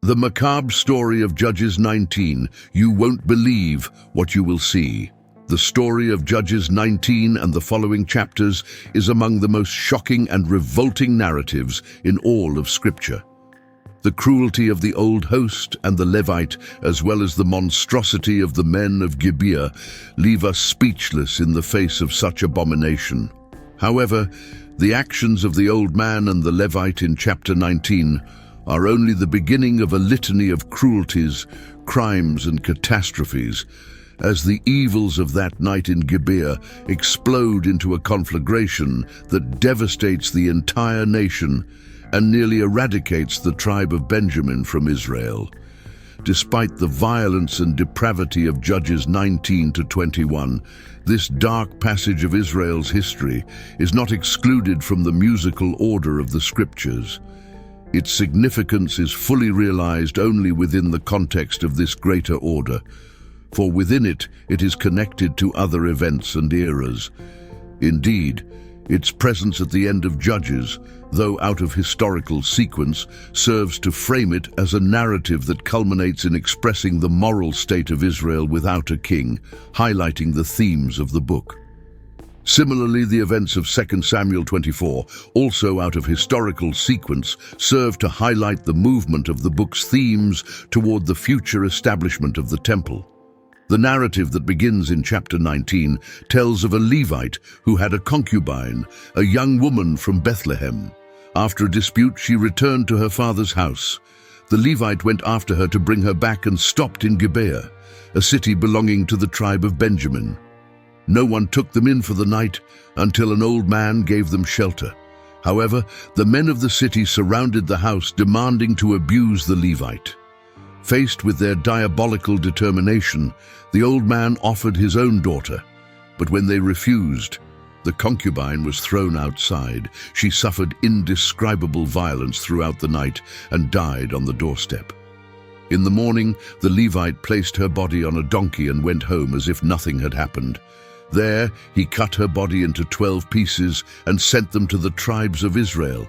The macabre story of Judges 19. You won't believe what you will see. The story of Judges 19 and the following chapters is among the most shocking and revolting narratives in all of Scripture. The cruelty of the old host and the Levite, as well as the monstrosity of the men of Gibeah, leave us speechless in the face of such abomination. However, the actions of the old man and the Levite in chapter 19 are only the beginning of a litany of cruelties, crimes, and catastrophes, as the evils of that night in Gibeah explode into a conflagration that devastates the entire nation and nearly eradicates the tribe of Benjamin from Israel. Despite the violence and depravity of Judges 19 to 21, this dark passage of Israel's history is not excluded from the musical order of the Scriptures. Its significance is fully realized only within the context of this greater order, for within it, it is connected to other events and eras. Indeed, its presence at the end of Judges, though out of historical sequence, serves to frame it as a narrative that culminates in expressing the moral state of Israel without a king, highlighting the themes of the book. Similarly, the events of 2 Samuel 24, also out of historical sequence, serve to highlight the movement of the book's themes toward the future establishment of the temple. The narrative that begins in chapter 19 tells of a Levite who had a concubine, a young woman from Bethlehem. After a dispute, she returned to her father's house. The Levite went after her to bring her back and stopped in Gibeah, a city belonging to the tribe of Benjamin. No one took them in for the night until an old man gave them shelter. However, the men of the city surrounded the house, demanding to abuse the Levite. Faced with their diabolical determination, the old man offered his own daughter, but when they refused, the concubine was thrown outside. She suffered indescribable violence throughout the night and died on the doorstep. In the morning, the Levite placed her body on a donkey and went home as if nothing had happened. There, he cut her body into 12 pieces and sent them to the tribes of Israel.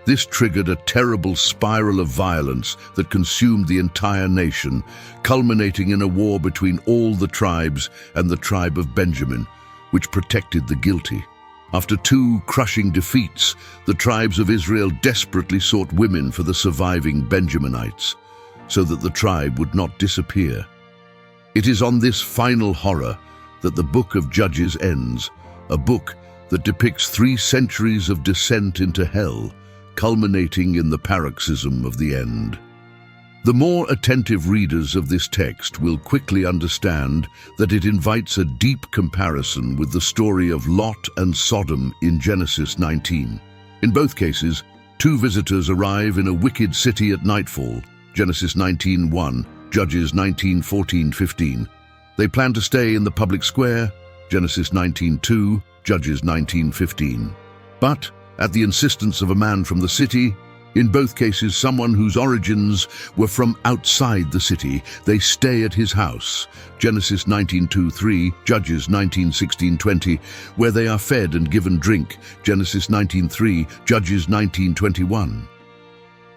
This triggered a terrible spiral of violence that consumed the entire nation, culminating in a war between all the tribes and the tribe of Benjamin, which protected the guilty. After 2 crushing defeats, the tribes of Israel desperately sought women for the surviving Benjaminites, so that the tribe would not disappear. It is on this final horror that the book of Judges ends, a book that depicts 3 centuries of descent into hell, culminating in the paroxysm of the end. The more attentive readers of this text will quickly understand that it invites a deep comparison with the story of Lot and Sodom in Genesis 19. In both cases, 2 visitors arrive in a wicked city at nightfall, Genesis 19:1, Judges 19:14-15. They plan to stay in the public square, Genesis 19:2, Judges 19:15. But, at the insistence of a man from the city, in both cases someone whose origins were from outside the city, they stay at his house, Genesis 19:2-3, Judges 19:16-20, where they are fed and given drink, Genesis 19:3, Judges 19:21.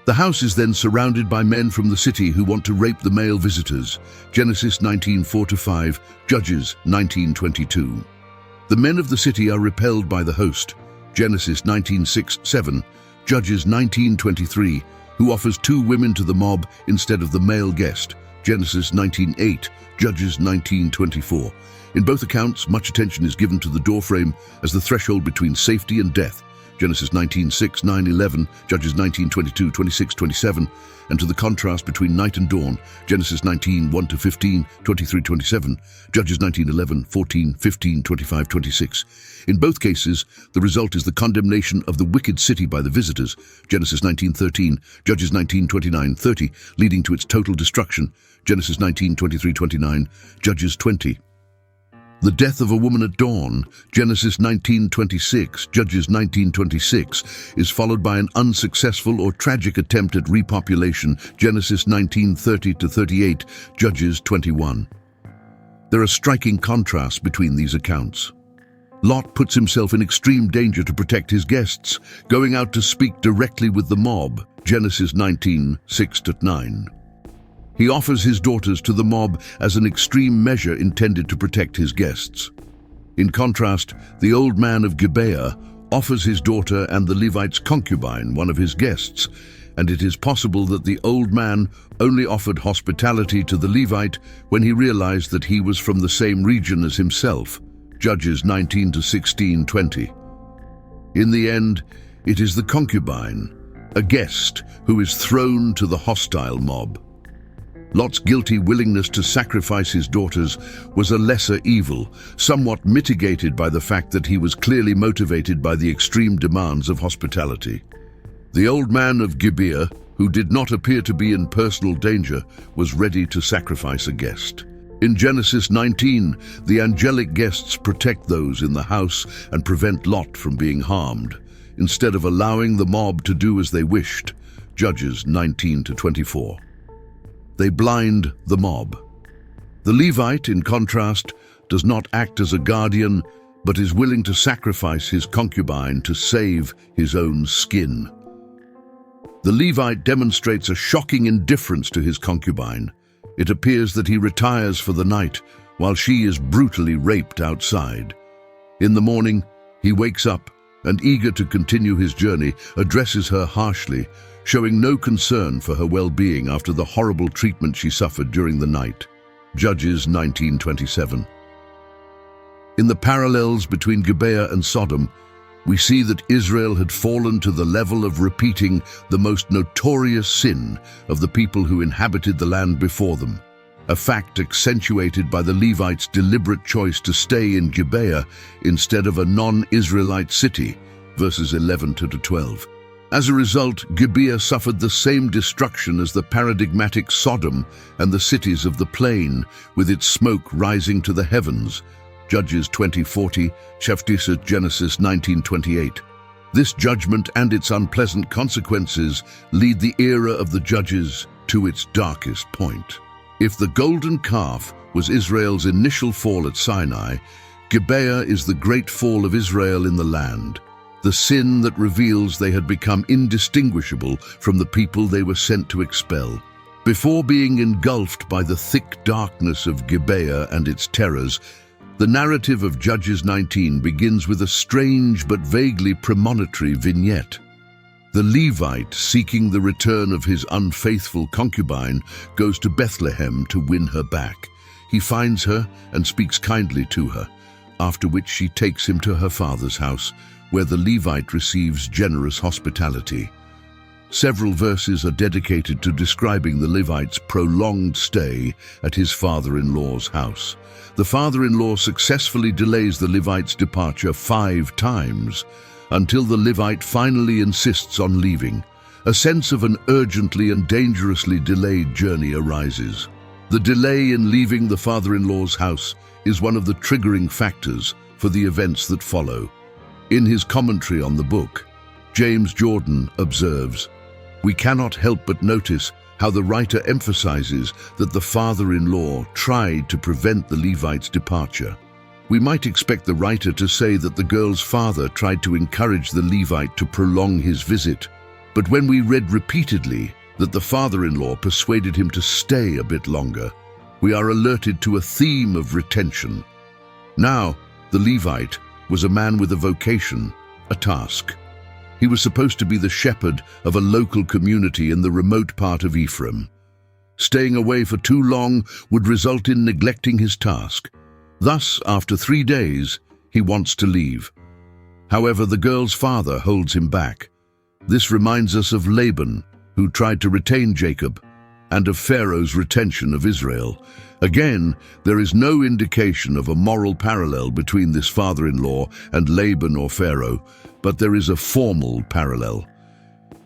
The house is then surrounded by men from the city who want to rape the male visitors, Genesis 19:4-5, Judges 19:22. The men of the city are repelled by the host, Genesis 19:6-7, Judges 19:23, who offers 2 women to the mob instead of the male guest, Genesis 19:8, Judges 19:24. In both accounts, much attention is given to the doorframe as the threshold between safety and death, Genesis 19:6, 9, 11, Judges 19:22, 26, 27, and to the contrast between night and dawn, Genesis 19:1-15, 23, 27, Judges 19:11, 14, 15, 25, 26. In both cases, the result is the condemnation of the wicked city by the visitors, Genesis 19:13, Judges 19:29, 30, leading to its total destruction, Genesis 19:23, 29, Judges 20. The death of a woman at dawn, Genesis 19:26, Judges 19:26, is followed by an unsuccessful or tragic attempt at repopulation, Genesis 19:30-38, Judges 21. There are striking contrasts between these accounts. Lot puts himself in extreme danger to protect his guests, going out to speak directly with the mob, Genesis 19:6-9. He offers his daughters to the mob as an extreme measure intended to protect his guests. In contrast, the old man of Gibeah offers his daughter and the Levite's concubine, one of his guests, and it is possible that the old man only offered hospitality to the Levite when he realized that he was from the same region as himself. Judges 19 to 16:20. In the end, it is the concubine, a guest, who is thrown to the hostile mob. Lot's guilty willingness to sacrifice his daughters was a lesser evil, somewhat mitigated by the fact that he was clearly motivated by the extreme demands of hospitality. The old man of Gibeah, who did not appear to be in personal danger, was ready to sacrifice a guest. In Genesis 19, the angelic guests protect those in the house and prevent Lot from being harmed, instead of allowing the mob to do as they wished. Judges 19 to 24. They blind the mob. The Levite, in contrast, does not act as a guardian, but is willing to sacrifice his concubine to save his own skin. The Levite demonstrates a shocking indifference to his concubine. It appears that he retires for the night while she is brutally raped outside. In the morning, he wakes up and, eager to continue his journey, addresses her harshly, showing no concern for her well-being after the horrible treatment she suffered during the night. Judges 19:27. In the parallels between Gibeah and Sodom, we see that Israel had fallen to the level of repeating the most notorious sin of the people who inhabited the land before them, a fact accentuated by the Levites' deliberate choice to stay in Gibeah instead of a non-Israelite city, verses 11 to 12. As a result, Gibeah suffered the same destruction as the paradigmatic Sodom and the cities of the plain, with its smoke rising to the heavens. Judges 20:40, Genesis 19:28. This judgment and its unpleasant consequences lead the era of the judges to its darkest point. If the golden calf was Israel's initial fall at Sinai, Gibeah is the great fall of Israel in the land, the sin that reveals they had become indistinguishable from the people they were sent to expel. Before being engulfed by the thick darkness of Gibeah and its terrors, the narrative of Judges 19 begins with a strange but vaguely premonitory vignette. The Levite, seeking the return of his unfaithful concubine, goes to Bethlehem to win her back. He finds her and speaks kindly to her, after which she takes him to her father's house, where the Levite receives generous hospitality. Several verses are dedicated to describing the Levite's prolonged stay at his father-in-law's house. The father-in-law successfully delays the Levite's departure 5 times, until the Levite finally insists on leaving. A sense of an urgently and dangerously delayed journey arises. The delay in leaving the father-in-law's house is one of the triggering factors for the events that follow. In his commentary on the book, James Jordan observes, "We cannot help but notice how the writer emphasizes that the father-in-law tried to prevent the Levite's departure. We might expect the writer to say that the girl's father tried to encourage the Levite to prolong his visit, but when we read repeatedly that the father-in-law persuaded him to stay a bit longer, we are alerted to a theme of retention. Now, the Levite was a man with a vocation, a task. He was supposed to be the shepherd of a local community in the remote part of Ephraim. Staying away for too long would result in neglecting his task. Thus, after 3 days, he wants to leave. However, the girl's father holds him back. This reminds us of Laban, who tried to retain Jacob, and of Pharaoh's retention of Israel. Again, there is no indication of a moral parallel between this father-in-law and Laban or Pharaoh, but there is a formal parallel.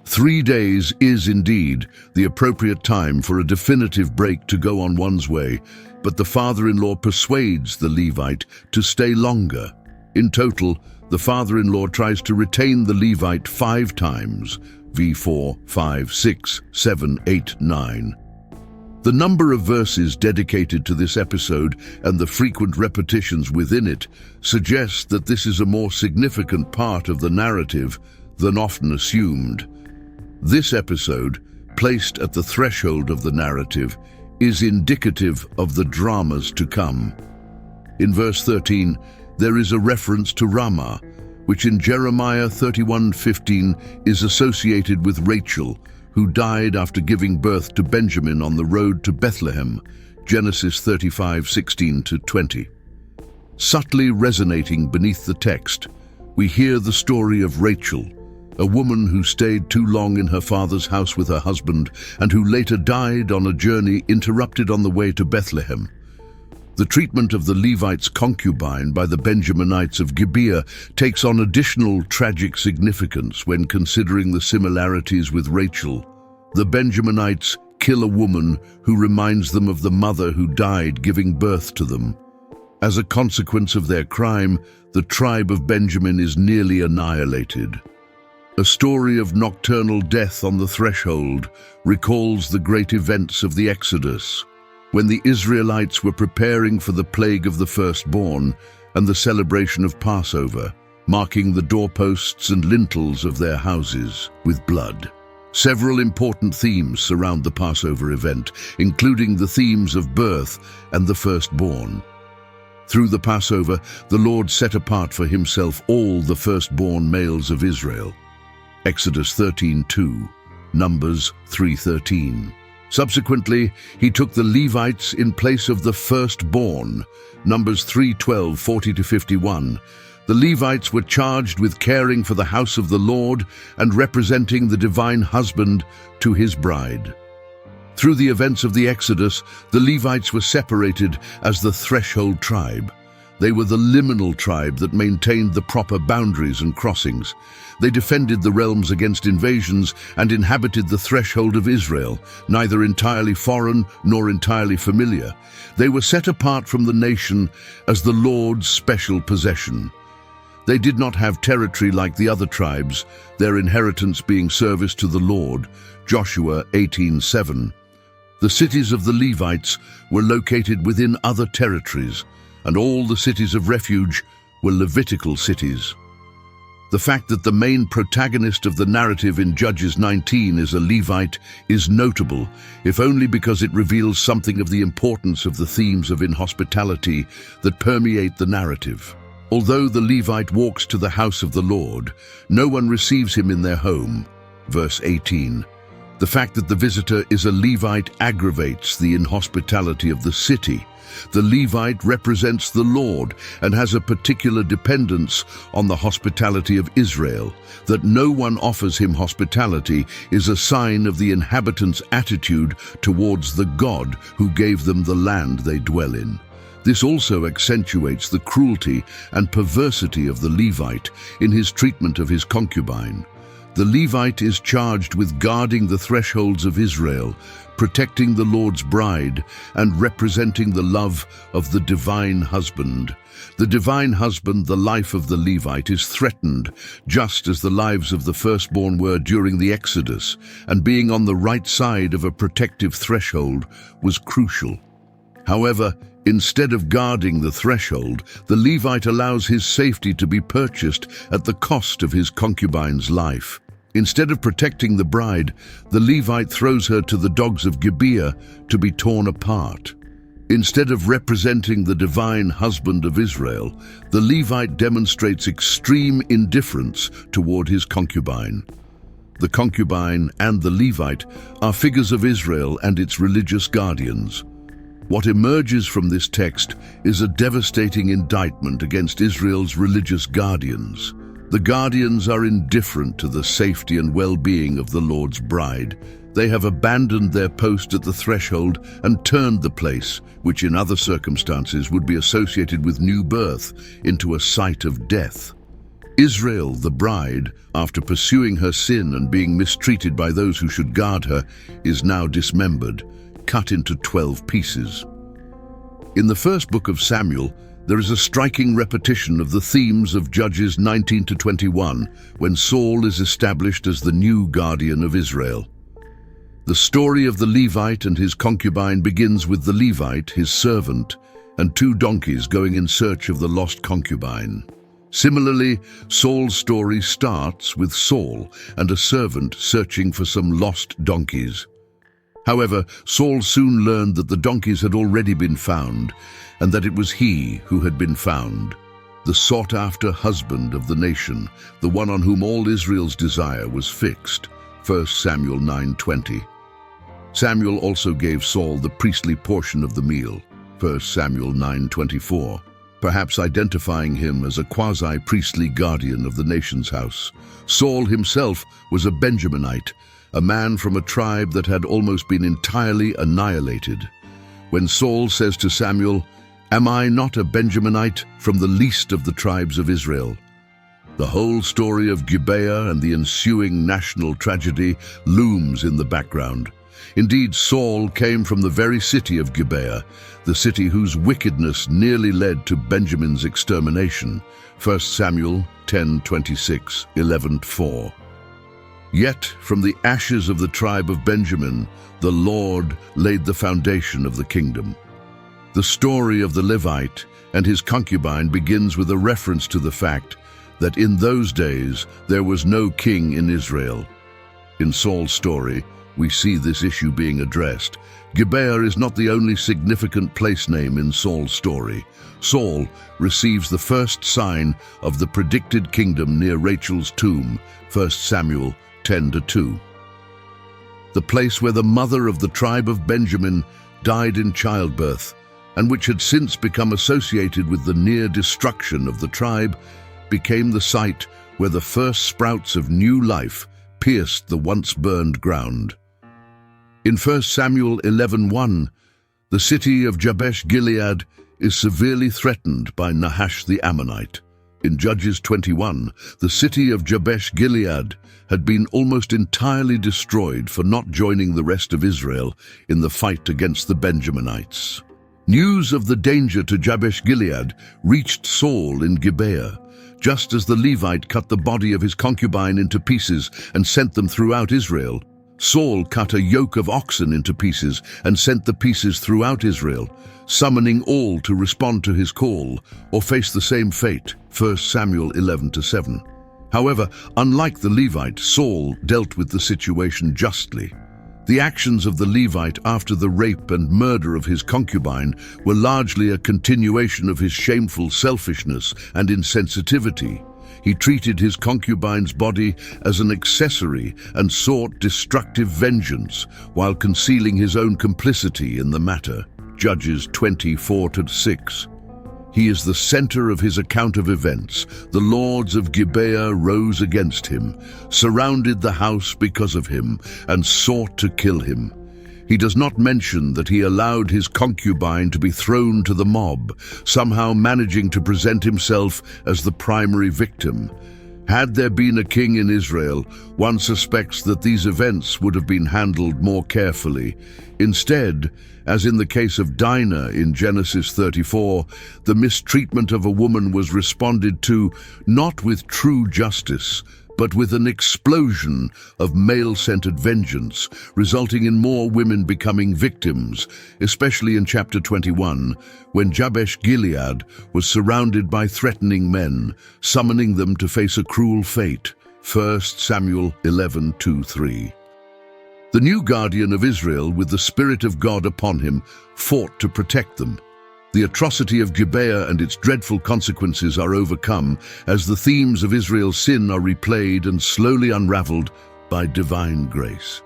3 days is indeed the appropriate time for a definitive break to go on one's way, but the father-in-law persuades the Levite to stay longer. In total, the father-in-law tries to retain the Levite 5 times, v4, 5, 6, 7, 8, 9. The number of verses dedicated to this episode and the frequent repetitions within it suggest that this is a more significant part of the narrative than often assumed. This episode, placed at the threshold of the narrative, is indicative of the dramas to come. In verse 13, there is a reference to Ramah, which in Jeremiah 31:15 is associated with Rachel, who died after giving birth to Benjamin on the road to Bethlehem, Genesis 35:16-20. Subtly resonating beneath the text, we hear the story of Rachel, a woman who stayed too long in her father's house with her husband and who later died on a journey interrupted on the way to Bethlehem. The treatment of the Levite's concubine by the Benjaminites of Gibeah takes on additional tragic significance when considering the similarities with Rachel. The Benjaminites kill a woman who reminds them of the mother who died giving birth to them. As a consequence of their crime, the tribe of Benjamin is nearly annihilated. A story of nocturnal death on the threshold recalls the great events of the Exodus, when the Israelites were preparing for the plague of the firstborn and the celebration of Passover, marking the doorposts and lintels of their houses with blood. Several important themes surround the Passover event, including the themes of birth and the firstborn. Through the Passover, the Lord set apart for himself all the firstborn males of Israel. Exodus 13:2, Numbers 3:13. Subsequently, he took the Levites in place of the firstborn, Numbers 3:12, 40-51. The Levites were charged with caring for the house of the Lord and representing the divine husband to his bride. Through the events of the Exodus, the Levites were separated as the threshold tribe. They were the liminal tribe that maintained the proper boundaries and crossings. They defended the realms against invasions and inhabited the threshold of Israel, neither entirely foreign nor entirely familiar. They were set apart from the nation as the Lord's special possession. They did not have territory like the other tribes, their inheritance being service to the Lord, Joshua 18:7. The cities of the Levites were located within other territories, and all the cities of refuge were Levitical cities. The fact that the main protagonist of the narrative in Judges 19 is a Levite is notable, if only because it reveals something of the importance of the themes of inhospitality that permeate the narrative. Although the Levite walks to the house of the Lord, no one receives him in their home. Verse 18. The fact that the visitor is a Levite aggravates the inhospitality of the city. The Levite represents the Lord and has a particular dependence on the hospitality of Israel. That no one offers him hospitality is a sign of the inhabitants' attitude towards the God who gave them the land they dwell in. This also accentuates the cruelty and perversity of the Levite in his treatment of his concubine. The Levite is charged with guarding the thresholds of Israel, protecting the Lord's bride, and representing the love of the divine husband. The divine husband, the life of the Levite, is threatened, just as the lives of the firstborn were during the Exodus, and being on the right side of a protective threshold was crucial. However, instead of guarding the threshold, the Levite allows his safety to be purchased at the cost of his concubine's life. Instead of protecting the bride, the Levite throws her to the dogs of Gibeah to be torn apart. Instead of representing the divine husband of Israel, the Levite demonstrates extreme indifference toward his concubine. The concubine and the Levite are figures of Israel and its religious guardians. What emerges from this text is a devastating indictment against Israel's religious guardians. The guardians are indifferent to the safety and well-being of the Lord's bride. They have abandoned their post at the threshold and turned the place, which in other circumstances would be associated with new birth, into a site of death. Israel, the bride, after pursuing her sin and being mistreated by those who should guard her, is now dismembered, cut into 12 pieces. In the first book of Samuel, there is a striking repetition of the themes of Judges 19-21, when Saul is established as the new guardian of Israel. The story of the Levite and his concubine begins with the Levite, his servant, and 2 donkeys going in search of the lost concubine. Similarly, Saul's story starts with Saul and a servant searching for some lost donkeys. However, Saul soon learned that the donkeys had already been found, and that it was he who had been found, the sought-after husband of the nation, the one on whom all Israel's desire was fixed. 1 Samuel 9:20. Samuel also gave Saul the priestly portion of the meal. 1 Samuel 9:24. Perhaps identifying him as a quasi-priestly guardian of the nation's house. Saul himself was a Benjaminite, a man from a tribe that had almost been entirely annihilated. When Saul says to Samuel, "Am I not a Benjaminite from the least of the tribes of Israel?" The whole story of Gibeah and the ensuing national tragedy looms in the background. Indeed, Saul came from the very city of Gibeah, the city whose wickedness nearly led to Benjamin's extermination. 1 Samuel 10:26, 11:4. Yet, from the ashes of the tribe of Benjamin, the Lord laid the foundation of the kingdom. The story of the Levite and his concubine begins with a reference to the fact that in those days there was no king in Israel. In Saul's story, we see this issue being addressed. Gibeah is not the only significant place name in Saul's story. Saul receives the first sign of the predicted kingdom near Rachel's tomb, 1 Samuel 10:2. The place where the mother of the tribe of Benjamin died in childbirth, and which had since become associated with the near destruction of the tribe, became the site where the first sprouts of new life pierced the once burned ground. In 1 Samuel 11:1, the city of Jabesh-Gilead is severely threatened by Nahash the Ammonite. In Judges 21, the city of Jabesh-Gilead had been almost entirely destroyed for not joining the rest of Israel in the fight against the Benjaminites. News of the danger to Jabesh-Gilead reached Saul in Gibeah, just as the Levite cut the body of his concubine into pieces and sent them throughout Israel. Saul cut a yoke of oxen into pieces and sent the pieces throughout Israel, summoning all to respond to his call or face the same fate. 1 Samuel 11:7. However, unlike the Levite, Saul dealt with the situation justly. The actions of the Levite after the rape and murder of his concubine were largely a continuation of his shameful selfishness and insensitivity. He treated his concubine's body as an accessory and sought destructive vengeance while concealing his own complicity in the matter. Judges 20:4-6. He is the center of his account of events. The lords of Gibeah rose against him, surrounded the house because of him, and sought to kill him. He does not mention that he allowed his concubine to be thrown to the mob, somehow managing to present himself as the primary victim. Had there been a king in Israel, one suspects that these events would have been handled more carefully. Instead, as in the case of Dinah in Genesis 34, the mistreatment of a woman was responded to not with true justice, but with an explosion of male-centered vengeance, resulting in more women becoming victims, especially in chapter 21, when Jabesh-Gilead was surrounded by threatening men, summoning them to face a cruel fate. 1 Samuel 11:2-3. The new guardian of Israel, with the Spirit of God upon him, fought to protect them. The atrocity of Gibeah and its dreadful consequences are overcome as the themes of Israel's sin are replayed and slowly unraveled by divine grace.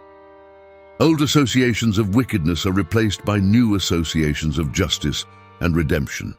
Old associations of wickedness are replaced by new associations of justice and redemption.